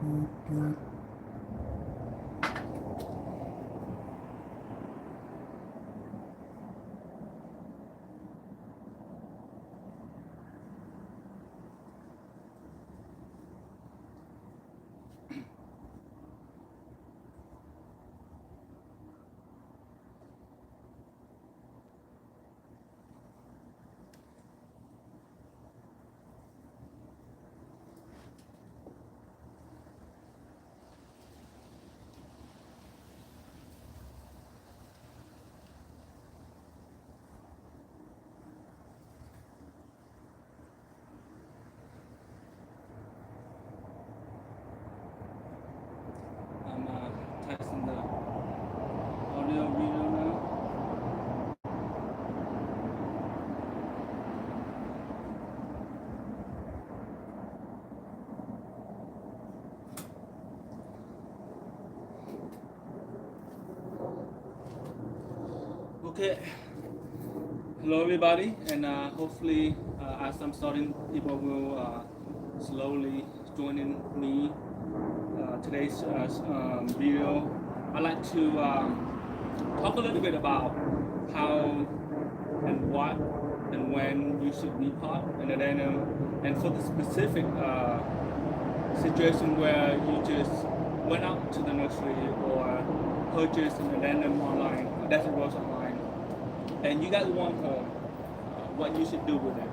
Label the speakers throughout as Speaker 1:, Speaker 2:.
Speaker 1: I'm testing the audio video now. Okay, hello everybody, and hopefully as I'm starting, people will slowly join in me. Today's video, I'd like to talk a little bit about how and what and when you should repot an addendum, and for the specific situation where you just went out to the nursery or purchased an addendum online, a desert rose online, and you got one home, what you should do with it.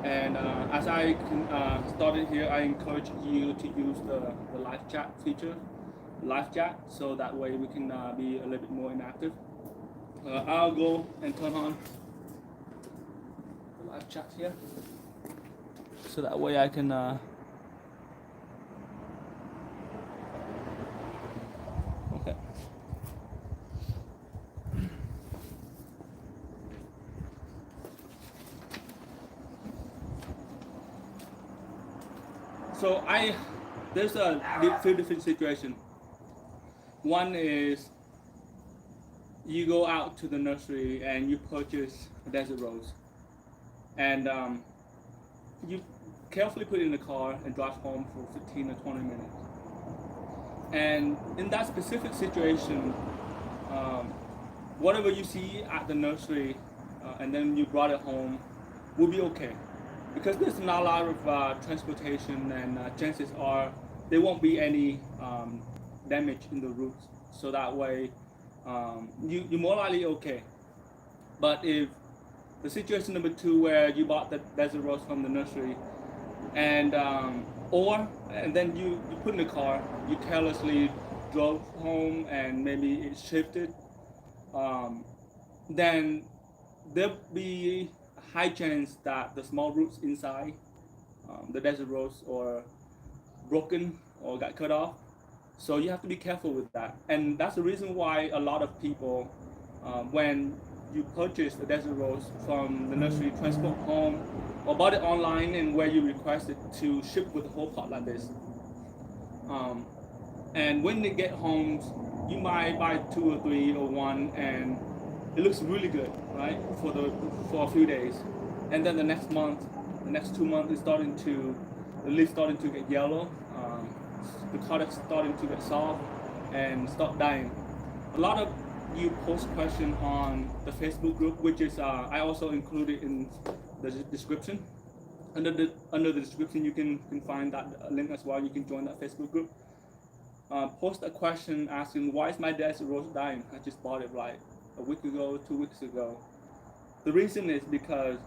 Speaker 1: And as I started here, I encourage you to use the live chat feature, live chat, so that way we can be a little bit more inactive. I'll go and turn on the live chat here, so that way I can okay. So there's a few different situations. One is you go out to the nursery and you purchase a desert rose, and you carefully put it in the car and drive home for 15 or 20 minutes. And in that specific situation, whatever you see at the nursery and then you brought it home will be okay, because there's not a lot of transportation, and chances are there won't be any damage in the roots, so that way you're more likely okay. But if the situation number two, where you bought the desert rose from the nursery and then you put in the car, you carelessly drove home and maybe it shifted, then there'll be a high chance that the small roots inside the desert rose are broken or got cut off. So you have to be careful with that. And that's the reason why a lot of people, when you purchase the desert rose from the nursery, transport home, or bought it online and where you requested to ship with a whole pot like this, and when they get home, you might buy 2 or 3 or 1, and it looks really good, right, for a few days, and then the next month, the next 2 months, the leaf starting to get yellow, the product's starting to get soft and start dying. A lot of you post question on the Facebook group, which is I also included in the description. Under the description, you can find that link as well. You can join that Facebook group. Post a question asking, why is my desert rose dying? I just bought it like a week ago, 2 weeks ago. The reason is because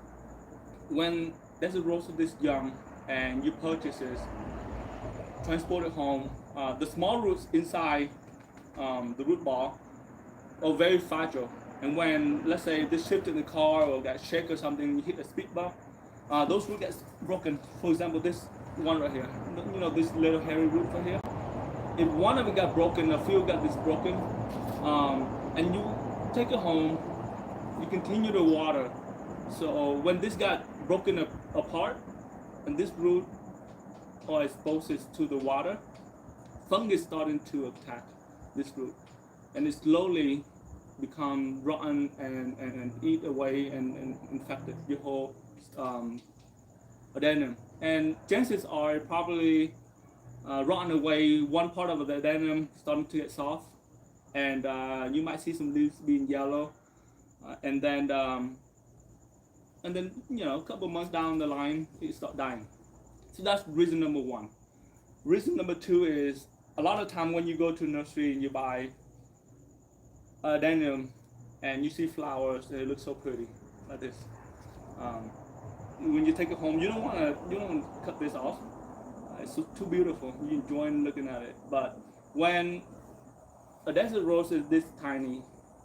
Speaker 1: when desert rose is this young and you purchase it, transport it home, the small roots inside the root ball are very fragile. And when, let's say, this shift in the car or got shake or something, you hit a speed bump, those roots get broken. For example, this one right here, you know, this little hairy root right here. If one of them got broken, a few got this broken, and you take it home, you continue to water. So when this got broken apart, and this root or exposes to the water, fungus starting to attack this root, and it slowly become rotten and eat away and infected your whole Adenium. And chances are probably rotten away. One part of the adenium starting to get soft, and you might see some leaves being yellow, and then you know a couple months down the line it start dying. So that's reason number one. Reason number two is a lot of time when you go to a nursery and you buy adenium and you see flowers and it looks so pretty like this. Um, when you take it home, you don't want to cut this off. It's too beautiful. You enjoy looking at it. But when a desert rose is this tiny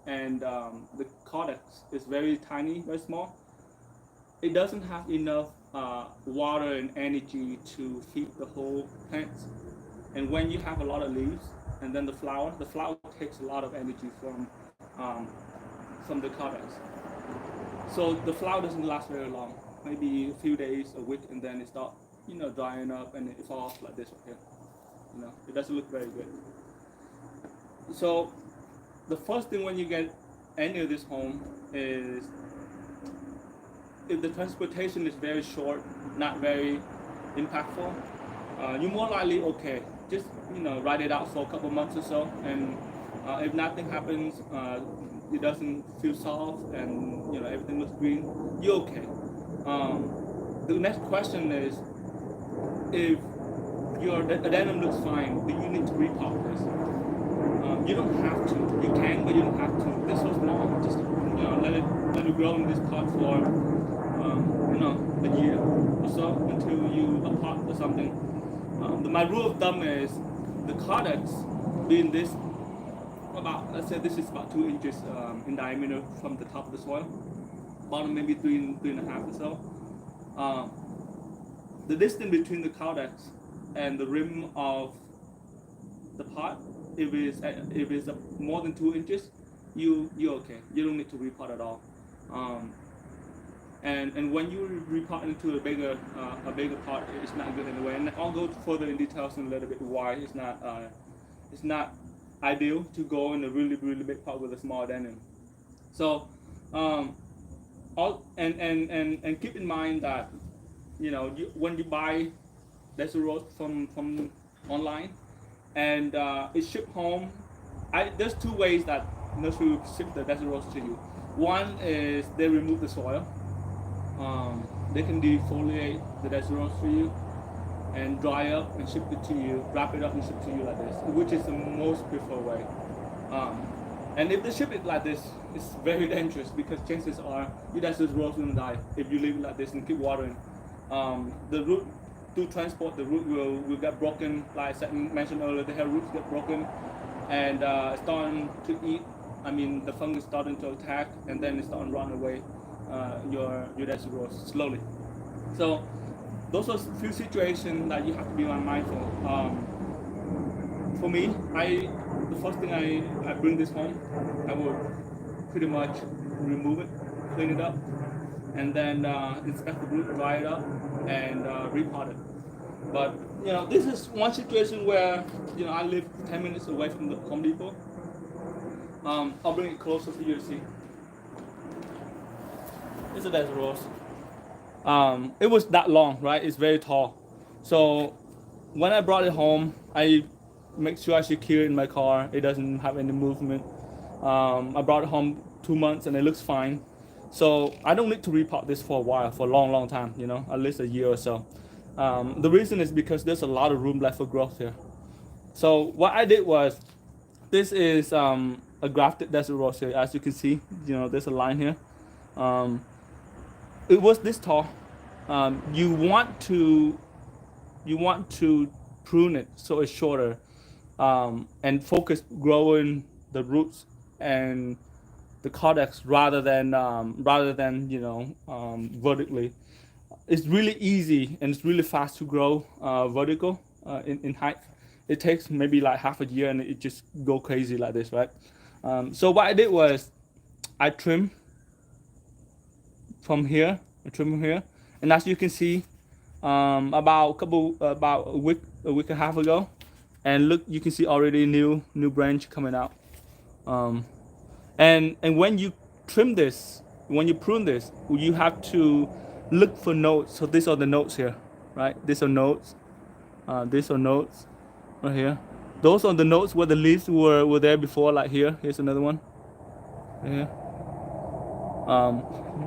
Speaker 1: and the cortex is very tiny, very small, it doesn't have enough water and energy to feed the whole plant. And when you have a lot of leaves and then the flower takes a lot of energy from the cortex. So the flower doesn't last very long, maybe a few days, a week, and then it starts, you know, drying up and it falls like this right here. You know, it doesn't look very good. So the first thing when you get any of this home is if the transportation is very short, not very impactful, you're more likely okay. Just, you know, ride it out for a couple months or so, and if nothing happens, it doesn't feel soft, and you know everything looks green, you're okay. The next question is, if your adenium looks fine, do you need to repot this? You don't have to. You can, but you don't have to. This was small. Just, you know, let it grow in this pot for you know, a year or so until you pot or something. My rule of thumb is the cortex being this about, let's say this is about 2 inches in diameter from the top of the soil, bottom maybe three and a half or so. The distance between the cortex and the rim of the pot, if it's more than 2 inches, you're okay. You don't need to repot at all. And when you repot into a bigger pot, it's not good anyway. And I'll go further in details in a little bit why it's not ideal to go in a really big pot with a small adenium. So and keep in mind that, you know, when you buy desert rose from online and it's shipped home, there's two ways that nursery will ship the desert rose to you. One is they remove the soil. They can defoliate the desert rose for you and dry up and ship it to you, wrap it up and ship it to you like this, which is the most preferred way. And if they ship it like this, it's very dangerous because chances are your desert rose will die if you leave it like this and keep watering. The root, to transport, the root will get broken. Like I mentioned earlier, the hair roots get broken and starting to eat. I mean, the fungus starting to attack, and then it's starting to run away your desert rose slowly. So those are a few situations that you have to be mindful. For me, the first thing I bring this home, I will pretty much remove it, clean it up, and then inspect the root, dry it up, and repot it. But you know, this is one situation where, you know, I live 10 minutes away from the Home Depot. I'll bring it closer for you to see. It's a desert rose. It was that long, right? It's very tall. So when I brought it home, I make sure I secure it in my car. It doesn't have any movement. I brought it home 2 months and it looks fine. So I don't need to repot this for a while, for a long time, you know, at least a year or so. The reason is because there's a lot of room left for growth here. So what I did was, this is a grafted desert rose here. As you can see, you know, there's a line here. It was this tall. You want to prune it so it's shorter, and focus growing the roots and the cortex rather than you know, vertically. It's really easy and it's really fast to grow vertical in height. It takes maybe like half a year and it just go crazy like this, right? So what I did was I trimmed from here, and as you can see, about a week and a half ago, and look, you can see already new branch coming out. And when you trim this, when you prune this, you have to look for nodes. So these are the nodes here, right? These are nodes. right here. Those are the nodes where the leaves were there before, like here. Here's another one. Right here.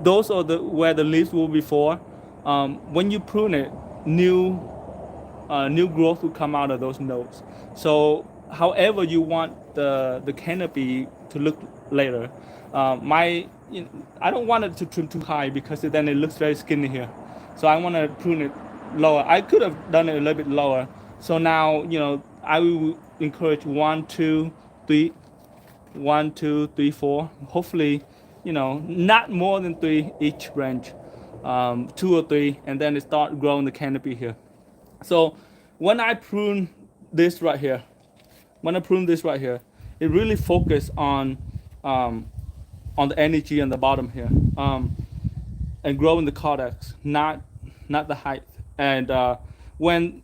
Speaker 1: Those are the where the leaves were before. When you prune it, new growth will come out of those nodes. So however you want the canopy to look later, I don't want it to trim too high because then it looks very skinny here. So I want to prune it lower. I could have done it a little bit lower. So now, I will encourage 1, 2, 3, 1, 2, 3, 4. Hopefully, not more than 3 each branch, 2 or 3, and then it start growing the canopy here. So when I prune this right here, it really focus on the energy on the bottom here, and growing the cortex, not the height. And when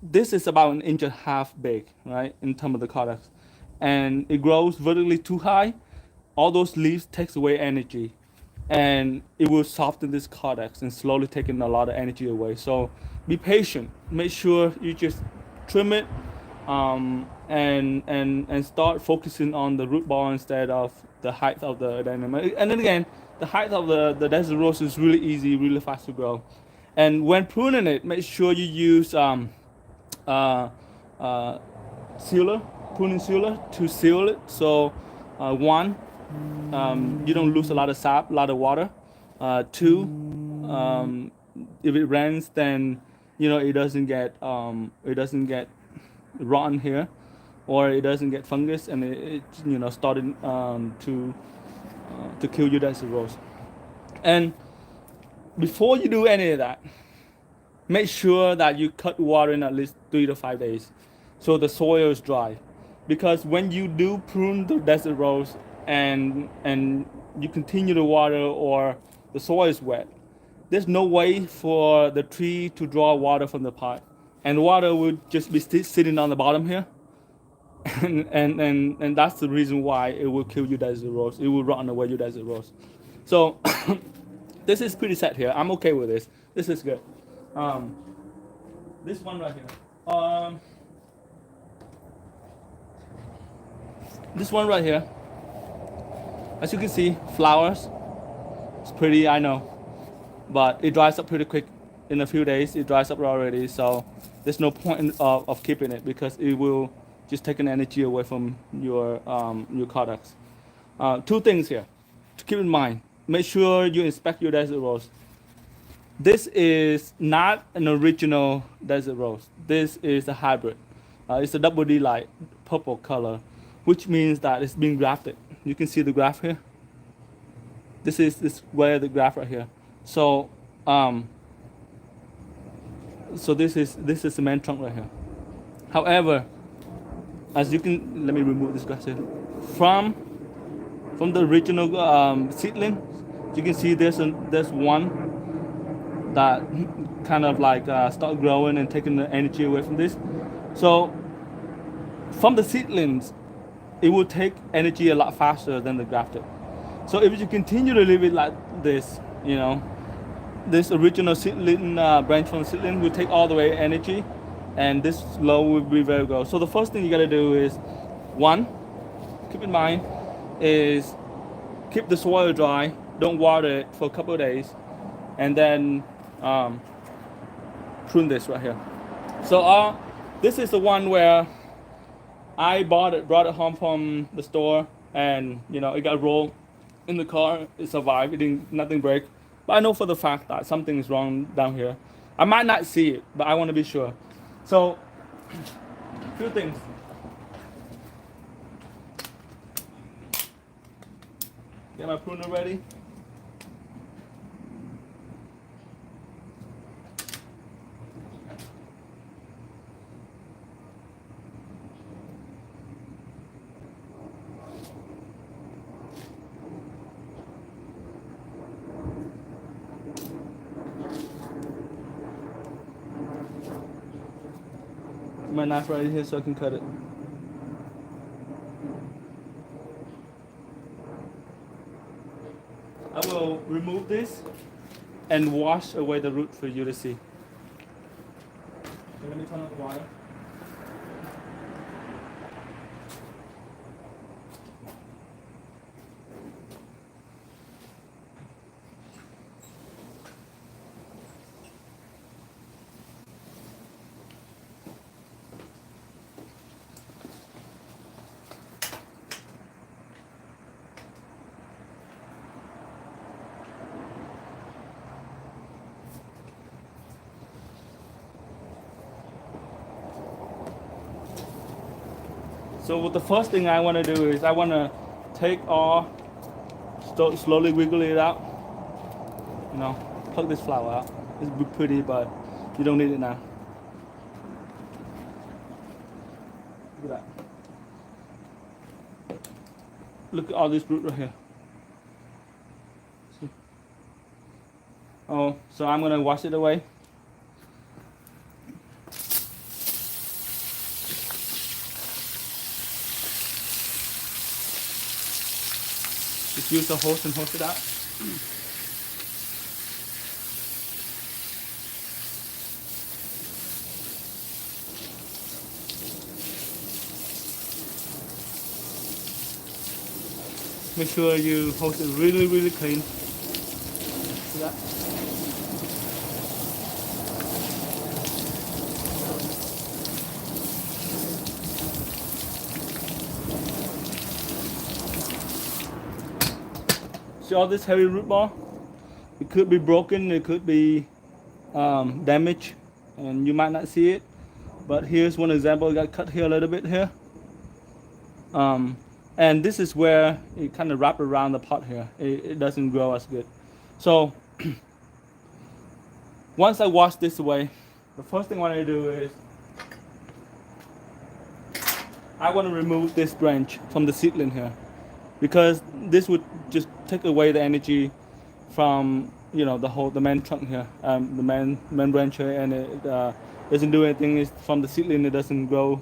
Speaker 1: this is about 1.5 inches big, right, in terms of the cortex, and it grows vertically too high, all those leaves takes away energy, and it will soften this cortex and slowly taking a lot of energy away. So be patient. Make sure you just trim it, and start focusing on the root ball instead of the height of the Adenium. And then again, the height of the desert rose is really easy, really fast to grow. And when pruning it, make sure you use sealer, pruning sealer to seal it. So one, you don't lose a lot of sap, a lot of water. Two, if it rains, then it doesn't get rotten here, or it doesn't get fungus, and it started to kill your desert rose. And before you do any of that, make sure that you cut water in at least 3 to 5 days, so the soil is dry. Because when you do prune the desert rose and you continue to water, or the soil is wet, there's no way for the tree to draw water from the pot, and water would just be sitting on the bottom here, and that's the reason why it will kill your desert rose. It will run away your desert rose. So this is pretty set here. I'm okay with this. This is good. This one right here. This one right here. As you can see, flowers. It's pretty, I know, but it dries up pretty quick. In a few days, it dries up already. So there's no point of keeping it, because it will just take an energy away from your products. Two things here to keep in mind. Make sure you inspect your desert rose. This is not an original desert rose. This is a hybrid. It's a double D light purple color, which means that it's being grafted. You can see the graft here. This is where the graft right here. So so this is the main trunk right here. However, as you can, let me remove this grass here. From the original seedling, you can see there's one that kind of like start growing and taking the energy away from this. So from the seedlings, it will take energy a lot faster than the grafted. So if you continue to leave it like this, this original seedling branch from the seedling will take all the way energy, and this low will be very good. So the first thing you gotta do is, one, keep in mind, is keep the soil dry. Don't water it for a couple of days, and then prune this right here. So this is the one where I brought it home from the store, and it got rolled in the car. It survived. It didn't, nothing break. But I know for the fact that something is wrong down here. I might not see it, but I want to be sure. So, a few things. Get my pruner ready. My knife right here so I can cut it. I will remove this and wash away the root for you to see. Okay, let me turn on the water. So the first thing I want to do is I want to take all, slowly wiggle it out. You know, pluck this flower out. It's pretty, but you don't need it now. Look at that. Look at all this root right here. See? Oh, so I'm gonna wash it away. Just use the hose and hose it out. Make sure you hose it really, really clean. See that? See all this heavy root ball? It could be broken, it could be damaged, and you might not see it. But here's one example. I got cut here a little bit here. And this is where it kind of wraps around the pot here. It doesn't grow as good. So once I wash this away, the first thing I want to do is I want to remove this branch from the seedling here, because this would just take away the energy from, you know, the main trunk here, the main branch here, and it doesn't do anything. It's from the seedling, it doesn't grow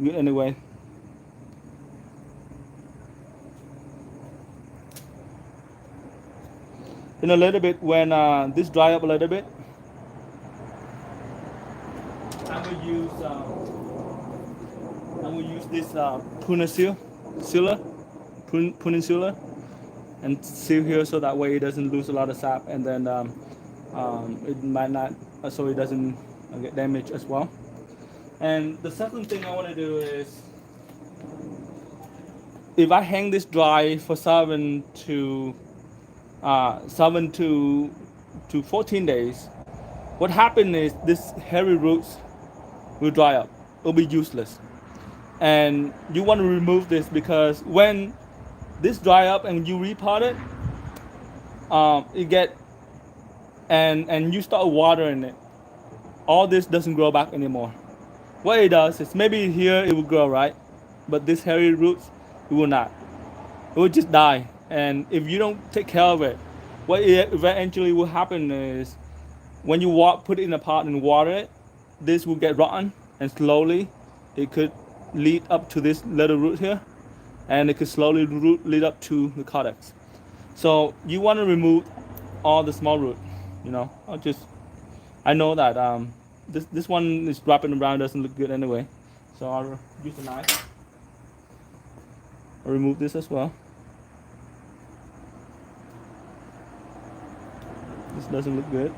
Speaker 1: good anyway. In a little bit, when this dry up a little bit, I'm gonna use this pruning sealer, and seal here so that way it doesn't lose a lot of sap, and then it might not, so it doesn't get damaged as well. And the second thing I want to do is, if I hang this dry for 7 to 14 days, what happens is this hairy roots will dry up. It'll be useless. And you want to remove this, because when this dry up and you repot it, and you start watering it, all this doesn't grow back anymore. What it does is, maybe here it will grow, right? But this hairy roots, it will not. It will just die. And if you don't take care of it, what eventually will happen is, when you put it in a pot and water it, this will get rotten, and slowly it could lead up to this little root here, and it could slowly lead up to the cortex. So you want to remove all the small root. You know, I know that this one is wrapping around, doesn't look good anyway, so I'll use a knife. I'll remove this as well. This doesn't look good.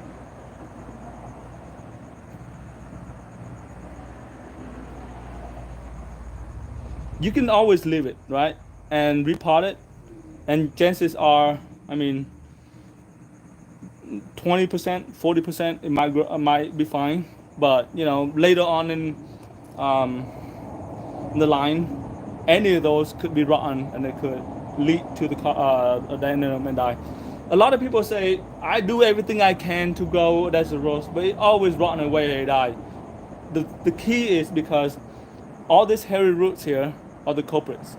Speaker 1: You can always leave it, right, and repot it, and chances are, I mean, 20%, 40%, it might be fine. But you know, later on in the line, any of those could be rotten, and it could lead to the Adenium and die. A lot of people say, I do everything I can to grow desert rose, but it always rotten away and die. The key is because all these hairy roots here are the culprits,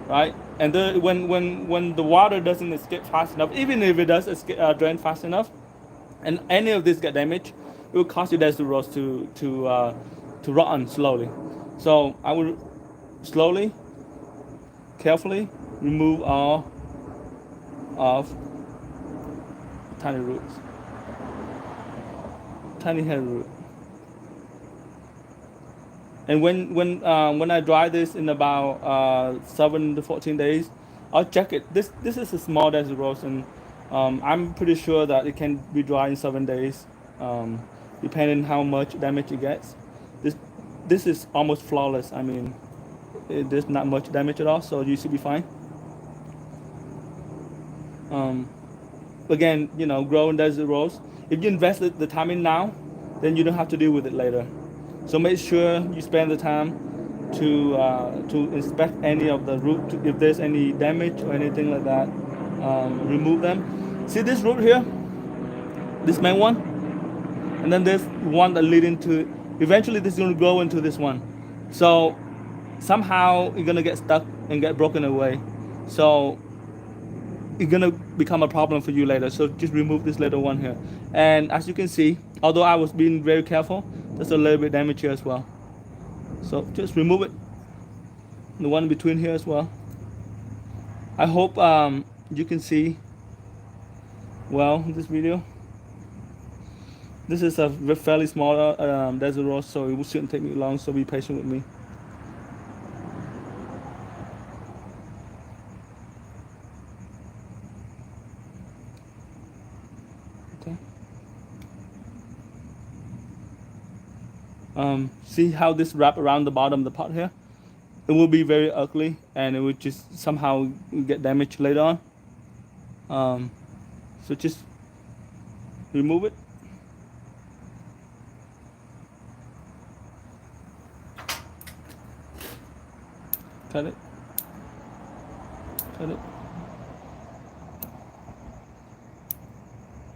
Speaker 1: right? And when the water doesn't escape fast enough, even if it does drain fast enough, and any of this get damaged, it will cause your desert rose to rotten slowly. So I will slowly, carefully remove all of tiny roots, tiny hairy root. And when I dry this in about 7 to 14 days, I'll check it. This is a small desert rose, and I'm pretty sure that it can be dry in 7 days, depending how much damage it gets. This is almost flawless. I mean, there's not much damage at all, so you should be fine. Again, you know, growing desert rose, if you invest the time in now, then you don't have to deal with it later. So make sure you spend the time to inspect any of the root, if there's any damage or anything like that. Remove them. See this root here, this main one, and then there's one that lead into. Eventually, this is going to grow into this one. So somehow you're gonna get stuck and get broken away. So it's gonna become a problem for you later. So just remove this little one here. And as you can see, although I was being very careful, there's a little bit damage here as well. So just remove it. The one between here as well. I hope you can see well this video. This is a fairly small desert rose, so it shouldn't take me long. So be patient with me. Okay. See how this wrap around the bottom of the pot here? It will be very ugly, and it will just somehow get damaged later on. So just remove it. Cut it. Cut it.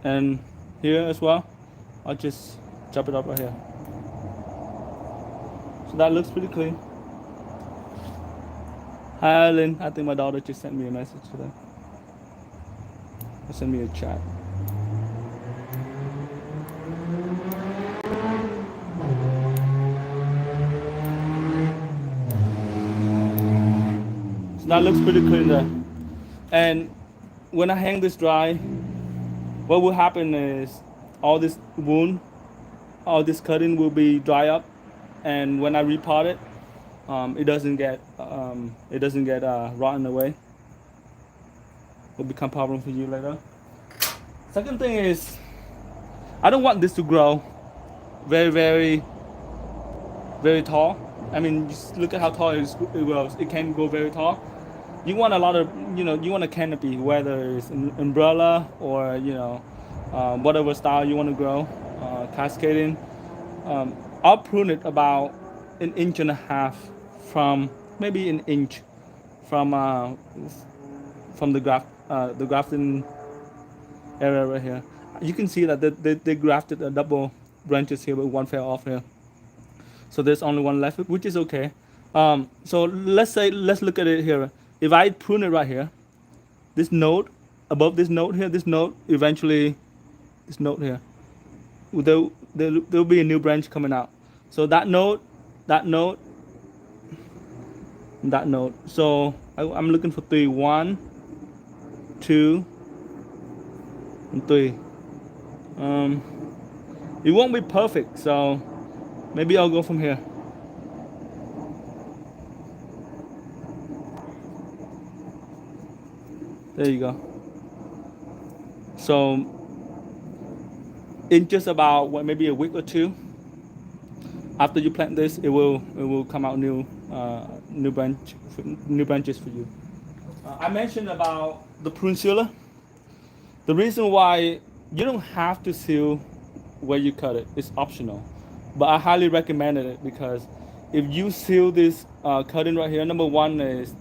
Speaker 1: And here as well, I'll just chop it up right here. So that looks pretty clean. Hi, Eileen. I think my daughter just sent me a message today. Send me a chat. So that looks pretty clean there. And when I hang this dry, what will happen is all this wound, all this cutting will be dry up, and when I repot it, it doesn't get rotten away. Will become a problem for you later. Second thing is, I don't want this to grow very, very, very tall. I mean, just look at how tall it grows. It can go very tall. You want a lot of, you want a canopy, whether it's an umbrella or, whatever style you want to grow, cascading. I'll prune it about 1.5 inches from, maybe an inch from the grafting area right here. You can see that they grafted a double branches here, but one fell off here. So there's only one left, which is okay. So let's look at it here. If I prune it right here, this node, above this node here, eventually, this node here, there'll be a new branch coming out. So that node. So I'm looking for 3. 1, 2, and 3. It won't be perfect, so maybe I'll go from here. There you go. So in just about maybe a week or two after you plant this, it will come out new branches for you. I mentioned about the prune sealer. The reason why you don't have to seal where you cut it, it's optional, but I highly recommend it because if you seal this cutting right here, number one is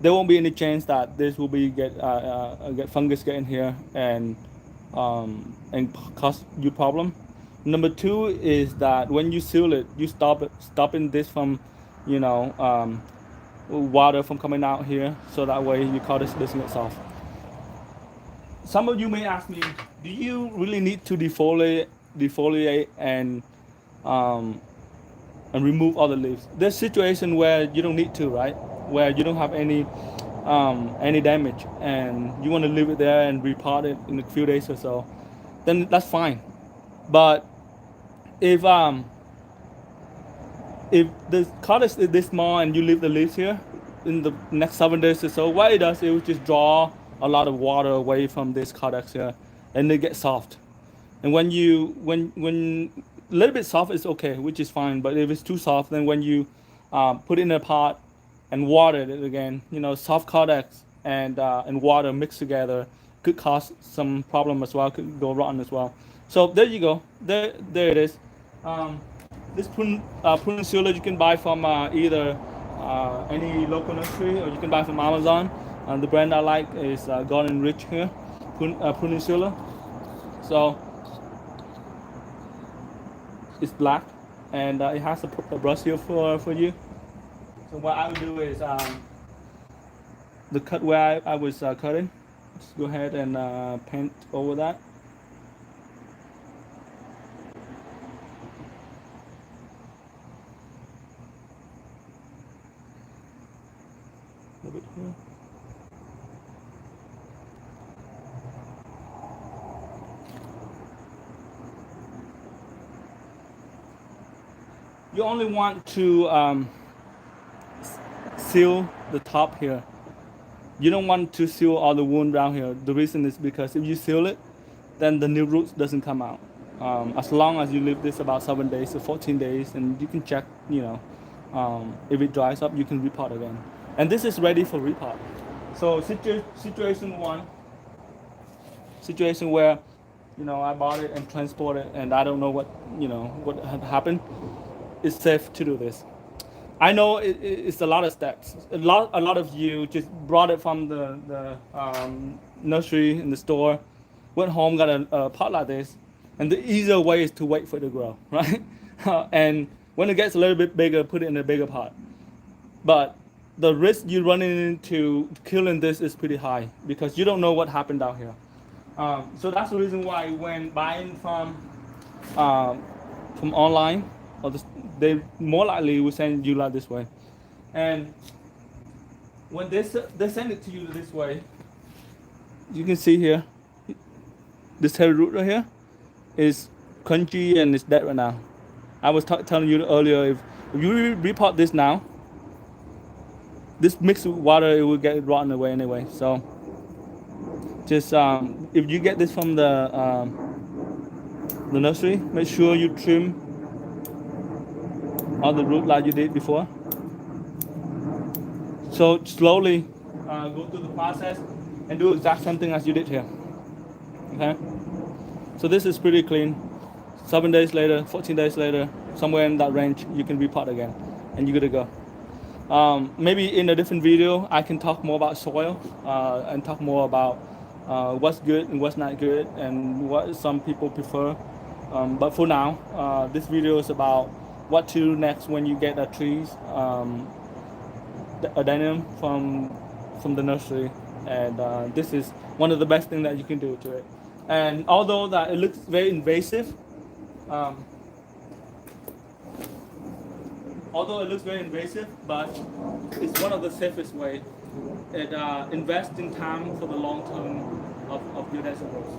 Speaker 1: there won't be any chance that this will be get fungus getting here and cause you problem. Number two is that when you seal it, you stopping this from, water from coming out here, so that way your cut is losing itself. Some of you may ask me, do you really need to defoliate and remove all the leaves? There's situation where you don't need to, right? Where you don't have any damage and you want to leave it there and repot it in a few days or so, then that's fine. But if the cut is this small and you leave the leaves here in the next 7 days or so, what it does, it will just draw a lot of water away from this cardex here, and they get soft. And when a little bit soft is okay, which is fine. But if it's too soft, then when you put it in a pot and water it again, soft cardex and water mixed together could cause some problem as well, could go rotten as well. So there you go. There it is. This peninsula you can buy from either any local nursery or you can buy from Amazon. The brand I like is Garden Rich here, peninsula. So it's black and it has a brush here for you. So what I would do is the cut where I was cutting, just go ahead and paint over that. A little bit here. You only want to seal the top here. You don't want to seal all the wound down here. The reason is because if you seal it, then the new roots doesn't come out. As long as you leave this about 7 days to 14 days, and you can check, if it dries up, you can repot again. And this is ready for repot. So situation one, situation where, I bought it and transported, and I don't know what had happened. It's safe to do this. I know it's a lot of steps. A lot of you just brought it from the nursery in the store, went home, got a pot like this, and the easier way is to wait for it to grow, right? And when it gets a little bit bigger, put it in a bigger pot. But the risk you're running into killing this is pretty high because you don't know what happened down here. So that's the reason why when buying from online, or they more likely will send you like this way. And when they send it to you this way, you can see here, this heavy root right here is crunchy and it's dead right now. I was telling you earlier, if you repot this now, this mixed with water, it will get rotten away anyway. So just if you get this from the nursery, make sure you trim all the root like you did before. So slowly go through the process and do exact same thing as you did here. Okay. So this is pretty clean. 7 days later, 14 days later, somewhere in that range, you can repot again, and you're good to go. Maybe in a different video, I can talk more about soil and talk more about what's good and what's not good and what some people prefer. But for now, this video is about what to do next when you get the trees, the Adenium from the nursery, and this is one of the best things that you can do to it. And although that it looks very invasive, but it's one of the safest way. It invests in time for the long term of your desert rose.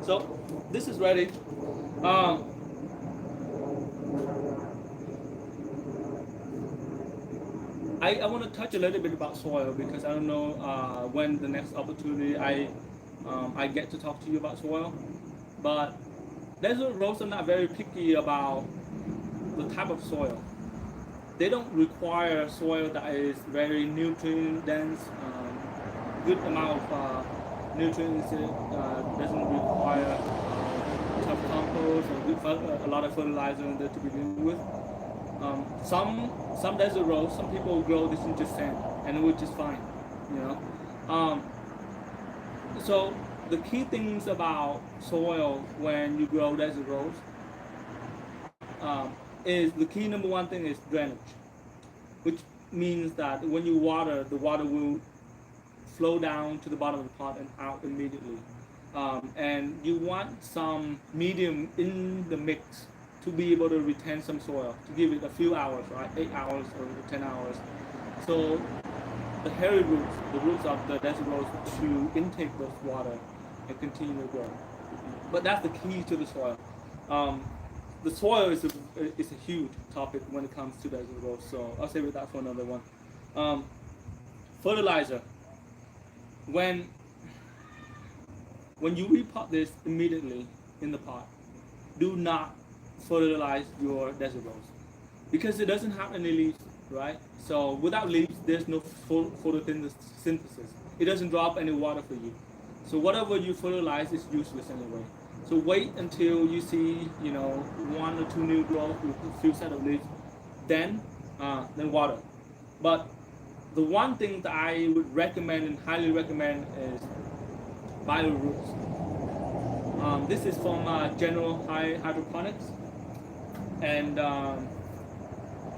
Speaker 1: So this is ready. I want to touch a little bit about soil because I don't know when the next opportunity I get to talk to you about soil. But desert roses are not very picky about the type of soil. They don't require soil that is very nutrient dense, good amount of nutrients. Doesn't require tough compost or a lot of fertilizer in there to begin with. Some desert rose, some people grow this into sand, and which is fine, So the key things about soil when you grow desert rose is the key number one thing is drainage, which means that when you water, the water will flow down to the bottom of the pot and out immediately. And you want some medium in the mix to be able to retain some soil, to give it a few hours, right? 8 hours or 10 hours. So the hairy roots, the roots of the desert rose to intake those water and continue to grow. But that's the key to the soil. The soil is a huge topic when it comes to desert rose, so I'll save that for another one. Fertilizer. When you repot this immediately in the pot, do not fertilize your desert rose because it doesn't have any leaves, right? So without leaves, there's no photosynthesis. It doesn't drop any water for you. So whatever you fertilize is useless anyway. So wait until you see, you know, 1 or 2 new growth with a few set of leaves, then water. But the one thing that I would recommend and highly recommend is bio roots. This is from General Hydroponics, and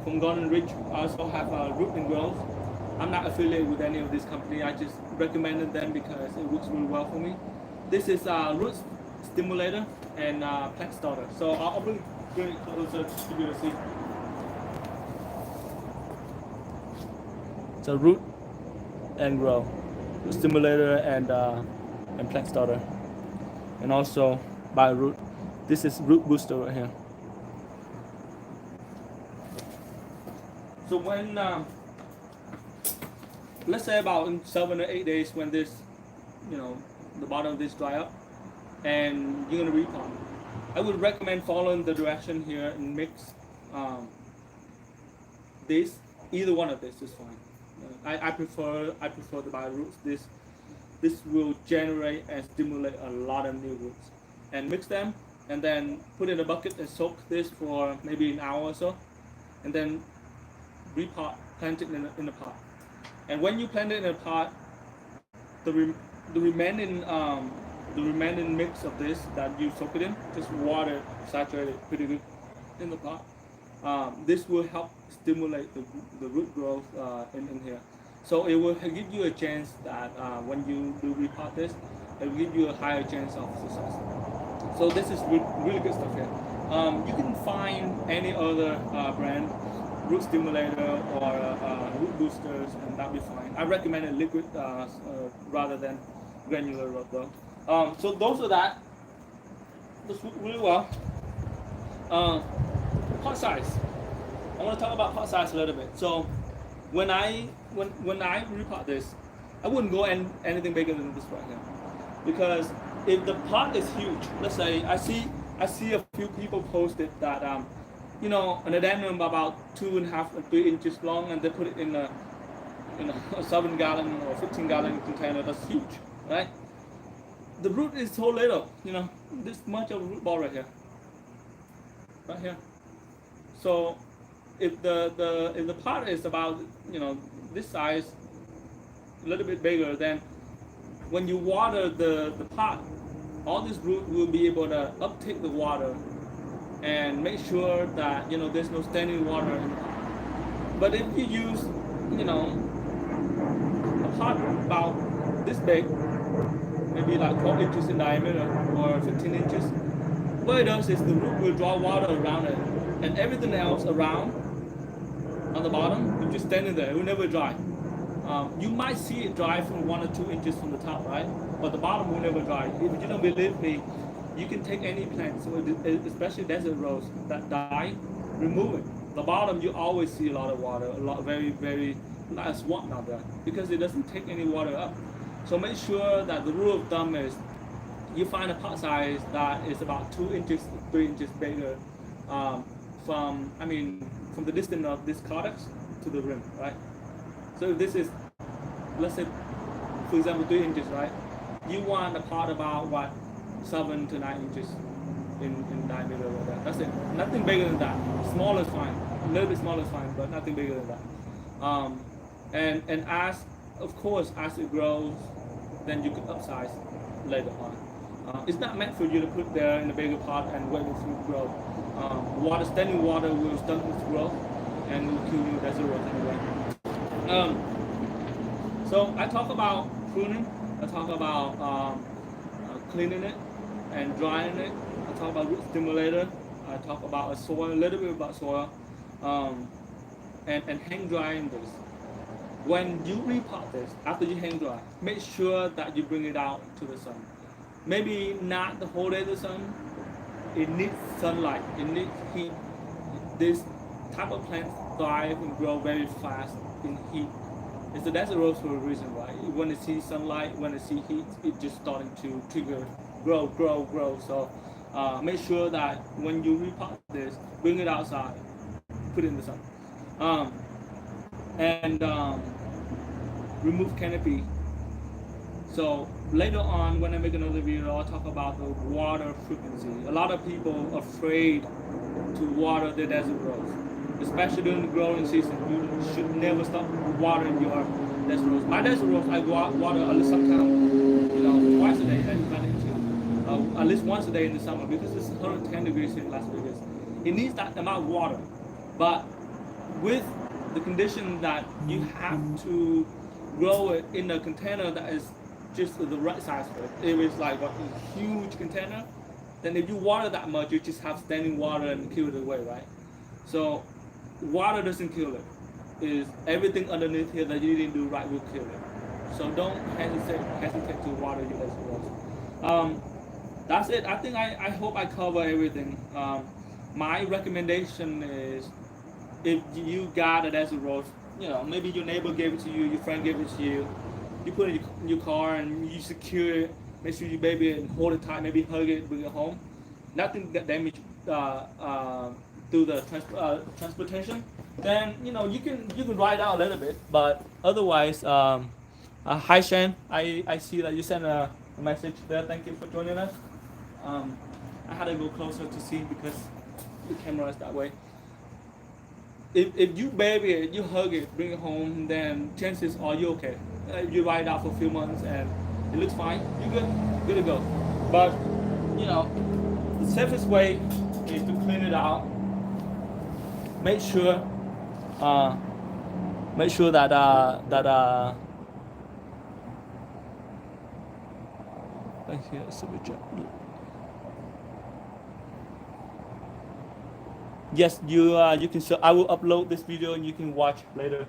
Speaker 1: from Golden Ridge. I also have root and growth. I'm not affiliated with any of this company. I just recommended them because it works really well for me. This is root stimulator and plant starter. So I'll bring it closer to you to see. So root and grow, stimulator and plant starter, and also bio root. This is root booster right here. So when let's say about in 7 or 8 days, when this, you know, the bottom of this dry up, and you're gonna repot, I would recommend following the direction here and mix this. Either one of this is fine. I prefer the bio roots. This will generate and stimulate a lot of new roots. And mix them, and then put in a bucket and soak this for maybe an hour or so, and then repot, plant it in the pot. And when you plant it in a pot, the remaining mix of this that you soak it in, just water saturated pretty good in the pot. This will help stimulate the root growth in here. So it will give you a chance that when you do repot this, it will give you a higher chance of success. So this is really good stuff here. You can find any other brand root stimulator or root boosters, and that'll be fine. I recommend a liquid rather than granular root though. So those are that. This worked really well. Pot size. I want to talk about pot size a little bit. So when I repot this, I wouldn't go anything bigger than this right here, because if the pot is huge, let's say I see a few people posted that you know, an Adenium about 2.5 or 3 inches long, and they put it in a 7-gallon or 15-gallon container. That's huge, right? The root is so little, you know, this much of a root ball right here. So if the pot is about, you know, this size, a little bit bigger, then when you water the pot, all this root will be able to uptake the water and make sure that, you know, there's no standing water in the pot. But if you use, you know, a pot about this big, maybe like 12 inches in diameter or 15 inches, what it does is the root will draw water around it, and everything else around on the bottom will just stand in there. It will never dry. You might see it dry from 1 or 2 inches from the top, right? But the bottom will never dry. If you don't believe me, you can take any plant, so especially desert rose that die, remove it. The bottom, you always see a lot of water, a lot, very, very nice swamp out there, because it doesn't take any water up. So make sure that the rule of thumb is you find a pot size that is about 2 inches, 3 inches bigger from the distance of this cortex to the rim, right? So if this is, let's say, for example, 3 inches, right? You want a pot about what, 7 to 9 inches in diameter or that. That's it. Nothing bigger than that. Small is fine. A little bit smaller is fine, but nothing bigger than that. And as, of course, as it grows, then you can upsize later on. It's not meant for you to put there in a bigger pot and wait for it to grow. Standing water will stunt its growth and will kill you as a rose anyway. So I talk about pruning. I talk about cleaning it and drying it. I talk about root stimulator. I talk about a little bit about soil, and hang drying this. When you repot this, after you hang dry, make sure that you bring it out to the sun. Maybe not the whole day in the sun. It needs sunlight. It needs heat. This type of plant thrive and grow very fast in heat. It's a desert rose for a reason, right? When it sees sunlight, when it sees heat, it's just starting to trigger, grow. So make sure that when you repot this, bring it outside, put it in the sun, and remove canopy So later on, when I make another video, I'll talk about the water frequency. A lot of people are afraid to water their desert rose, especially during the growing season. You should never stop watering your desert rose. My desert rose, I water at least sometimes, twice a day. At least once a day in the summer because it's 110 degrees in Las Vegas. It needs that amount of water, but with the condition that you have to grow it in a container that is just the right size for it. If it's like a huge container, then if you water that much, you just have standing water and kill it away, right? So water doesn't kill it. Is everything underneath here that you didn't do right will kill it. So don't hesitate to water your vegetables. That's it. I think I hope I cover everything. My recommendation is if you got a desert rose, maybe your neighbor gave it to you, your friend gave it to you, you put it in your car and you secure it, make sure you baby it and hold it tight, maybe hug it, bring it home. Nothing get damaged through the transportation. Then you can ride out a little bit, but otherwise, hi Shan, I see that you sent a message there. Thank you for joining us. I had to go closer to see because the camera is that way. If you baby it, you hug it, bring it home, then chances are you okay. If you ride it out for a few months and it looks fine, you're good to go. But the safest way is to clean it out. Make sure that thank you, yes, you can. So I will upload this video and you can watch later.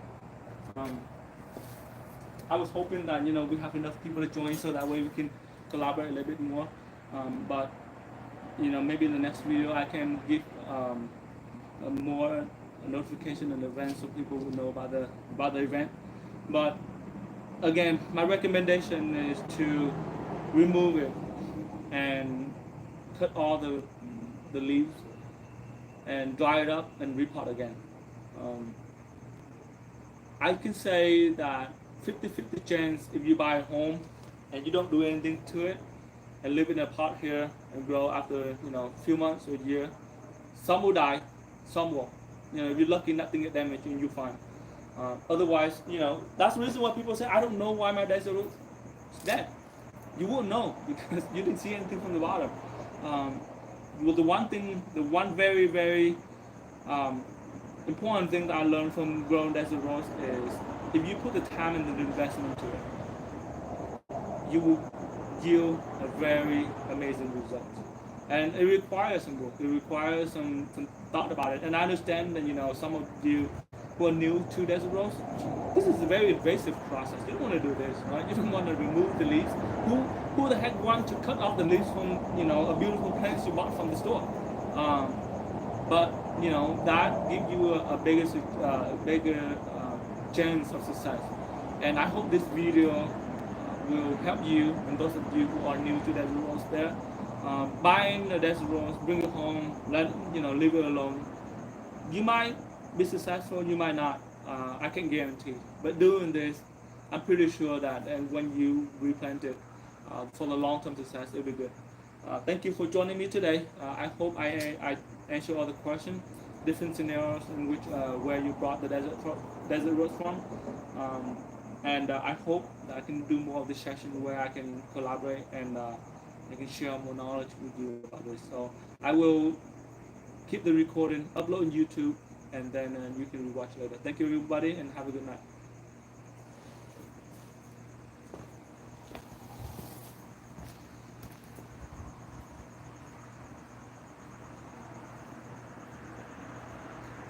Speaker 1: I was hoping that we have enough people to join so that way we can collaborate a little bit more. But maybe in the next video I can give a more notification and event so people will know about the event. But again, my recommendation is to remove it and cut all the leaves and dry it up and repot again. I can say that 50-50 chance if you buy a home and you don't do anything to it and live in a pot here and grow after a few months or a year, some will die, some won't. If you're lucky, nothing get damaged and you're fine. Otherwise, that's the reason why people say I don't know why my desert rose is dead. You won't know because you didn't see anything from the bottom. Well, the one very, very important thing that I learned from growing desert rose is if you put the time and the investment into it, you will yield a very amazing result. And it requires some work. It requires some thought about it. And I understand that some of you who are new to desert rose, this is a very invasive process. You don't want to do this, right? You don't want to remove the leaves. Who the heck wants to cut off the leaves from a beautiful plant you bought from the store? But that gives you a bigger chance of success. And I hope this video will help you and those of you who are new to desert rose there. Buying a desert rose, bring it home, leave it alone. You might be successful, you might not. I can guarantee. But doing this, I'm pretty sure that and when you replant it for the long-term success, it'll be good. Thank you for joining me today. I hope I answer all the questions, different scenarios in which where you brought the desert rose from. And I hope that I can do more of this session where I can collaborate and I can share more knowledge with you about this. So I will keep the recording, upload on YouTube, and then you can watch later. Thank you everybody and have a good night.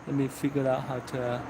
Speaker 1: Let me figure out how to